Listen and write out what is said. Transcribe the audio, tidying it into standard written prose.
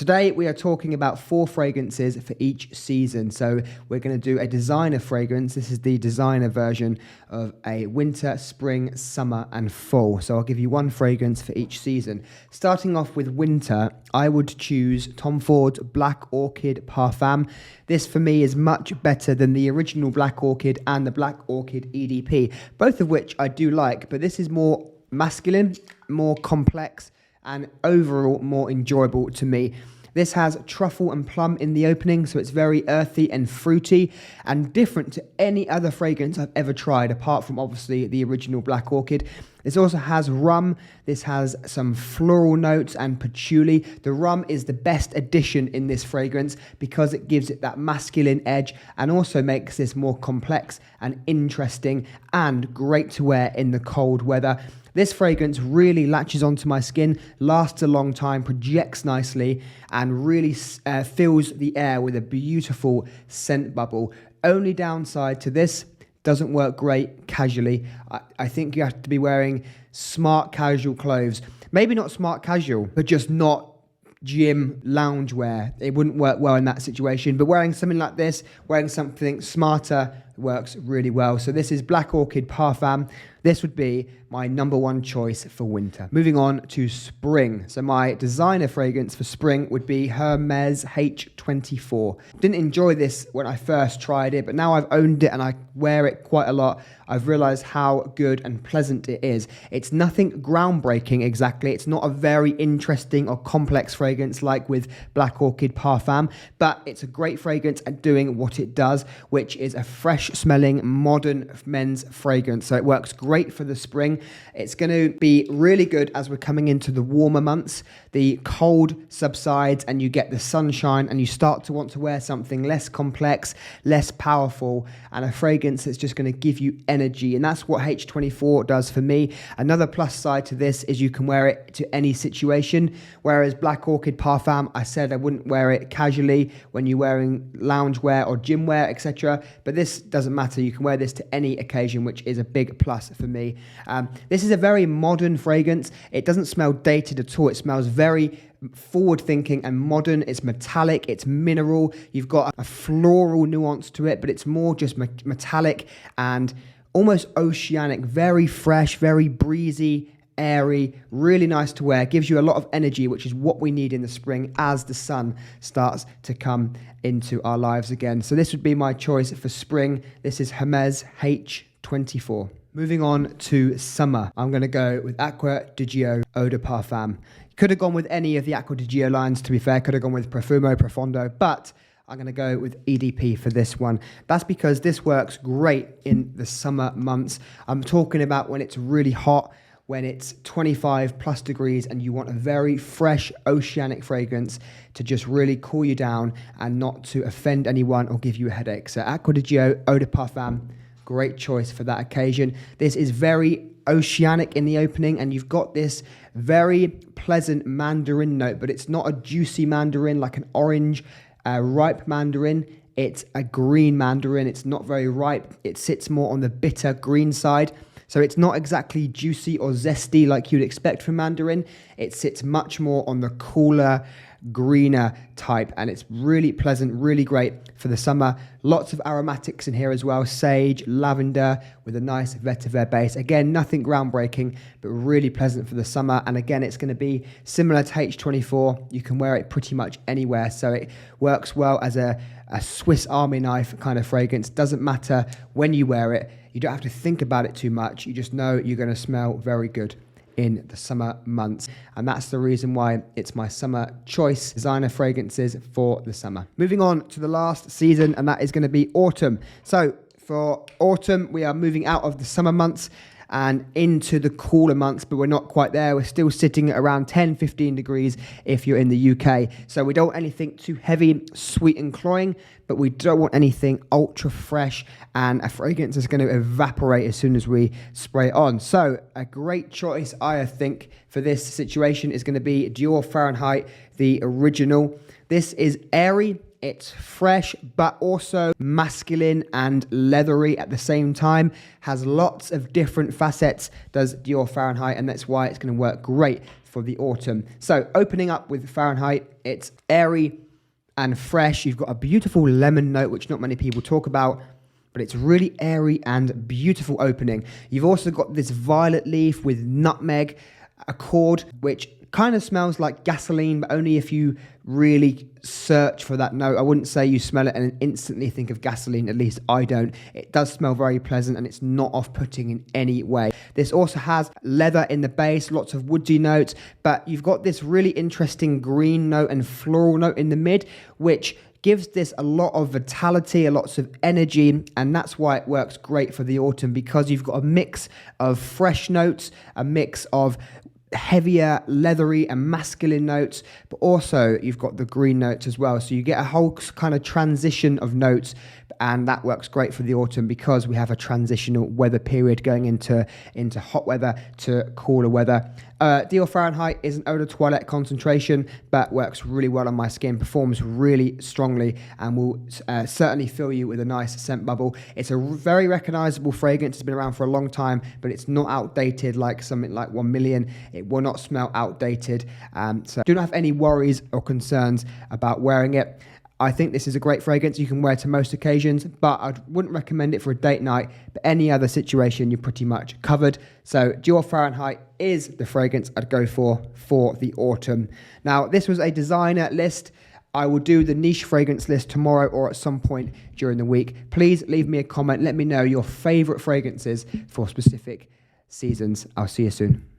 Today we are talking about 4 fragrances for each season. So we're going to do a designer fragrance. This is the designer version of a winter, spring, summer and fall. So I'll give you 1 fragrance for each season. Starting off with winter, I would choose Tom Ford's Black Orchid PARFUM. This for me is much better than the original Black Orchid and the Black Orchid EDP, both of which I do like, but this is more masculine, more complex, and overall more enjoyable to me. This has truffle and plum in the opening, so it's very earthy and fruity and different to any other fragrance I've ever tried, apart from obviously the original Black Orchid. This also has rum. This has some floral notes and patchouli. The rum is the best addition in this fragrance because it gives it that masculine edge and also makes this more complex and interesting and great to wear in the cold weather. This fragrance really latches onto my skin, lasts a long time, projects nicely, and really fills the air with a beautiful scent bubble. Only downside to this, doesn't work great casually. I think you have to be wearing smart casual clothes. Maybe not smart casual, but just not gym lounge wear. It wouldn't work well in that situation, but wearing something like this, wearing something smarter, works really well. So this is Black Orchid PARFUM. This would be my #1 choice for winter. Moving on to spring. So my designer fragrance for spring would be Hermes H24. Didn't enjoy this when I first tried it, but now I've owned it and I wear it quite a lot. I've realized how good and pleasant it is. It's nothing groundbreaking exactly. It's not a very interesting or complex fragrance like with Black Orchid PARFUM, but it's a great fragrance at doing what it does, which is a fresh smelling modern men's fragrance. So it works great for the spring. It's going to be really good as we're coming into the warmer months. The cold subsides and you get the sunshine and you start to want to wear something less complex, less powerful, and a fragrance that's just going to give you energy. And that's what H24 does for me. Another plus side to this is you can wear it to any situation, whereas Black Orchid PARFUM, I said I wouldn't wear it casually when you're wearing loungewear or gym wear, etc. But this doesn't matter. You can wear this to any occasion, which is a big plus for me. This is a very modern fragrance. It doesn't smell dated at all. It smells very forward thinking and modern. It's metallic, it's mineral. You've got a floral nuance to it, but it's more just metallic and almost oceanic, very fresh, very breezy, airy, really nice to wear. Gives you a lot of energy, which is what we need in the spring as the sun starts to come into our lives again. So this would be my choice for spring. This is Hermes H24. Moving on to summer, I'm going to go with ACQUA DIOR Eau de Parfum. Could have gone with any of the ACQUA DIOR lines, to be fair. Could have gone with Profumo, Profondo, but I'm going to go with EDP for this one. That's because this works great in the summer months. I'm talking about when it's really hot, when it's 25 plus degrees and you want a very fresh oceanic fragrance to just really cool you down and not to offend anyone or give you a headache. So ACQUA DIOR Eau de Parfum, great choice for that occasion. This is very oceanic in the opening and you've got this very pleasant mandarin note, but it's not a juicy mandarin like an orange ripe mandarin. It's a green mandarin. It's not very ripe. It sits more on the bitter green side. So it's not exactly juicy or zesty like you'd expect from mandarin. It sits much more on the cooler, greener type, and it's really pleasant, really great for the summer. Lots of aromatics in here as well, sage, lavender with a nice vetiver base. Again, nothing groundbreaking, but really pleasant for the summer. And again, it's going to be similar to H24. You can wear it pretty much anywhere, so it works well as a Swiss Army knife kind of fragrance. Doesn't matter when you wear it. You don't have to think about it too much. You just know you're going to smell very good in the summer months. And that's the reason why it's my summer choice designer fragrances for the summer. Moving on to the last season, and that is going to be autumn. So for autumn, we are moving out of the summer months and into the cooler months, but we're not quite there. We're still sitting at around 10-15 degrees if you're in the UK. So we don't want anything too heavy, sweet and cloying, but we don't want anything ultra fresh and a fragrance that's going to evaporate as soon as we spray it on. So a great choice, I think, for this situation is going to be Dior Fahrenheit, the original. This is airy. It's fresh, but also masculine and leathery at the same time. Has lots of different facets, does Dior Fahrenheit, and that's why it's going to work great for the autumn. So opening up with Fahrenheit, it's airy and fresh. You've got a beautiful lemon note, which not many people talk about, but it's really airy and beautiful opening. You've also got this violet leaf with nutmeg accord, which kind of smells like gasoline, but only if you really search for that note. I wouldn't say you smell it and instantly think of gasoline, at least I don't. It does smell very pleasant and it's not off-putting in any way. This also has leather in the base, lots of woodsy notes, but you've got this really interesting green note and floral note in the mid, which gives this a lot of vitality, lots of energy, and that's why it works great for the autumn, because you've got a mix of fresh notes, a mix of heavier, leathery and masculine notes, but also you've got the green notes as well. So you get a whole kind of transition of notes, and that works great for the autumn because we have a transitional weather period going into hot weather to cooler weather. DIOR Fahrenheit is an eau de toilette concentration, but works really well on my skin, performs really strongly, and will certainly fill you with a nice scent bubble. It's a very recognizable fragrance. It's been around for a long time, but it's not outdated like something like 1 Million. It will not smell outdated. So do not have any worries or concerns about wearing it. I think this is a great fragrance you can wear to most occasions, but I wouldn't recommend it for a date night. But any other situation, you're pretty much covered. So DIOR Fahrenheit is the fragrance I'd go for the autumn. Now, this was a designer list. I will do the niche fragrance list tomorrow or at some point during the week. Please leave me a comment. Let me know your favorite fragrances for specific seasons. I'll see you soon.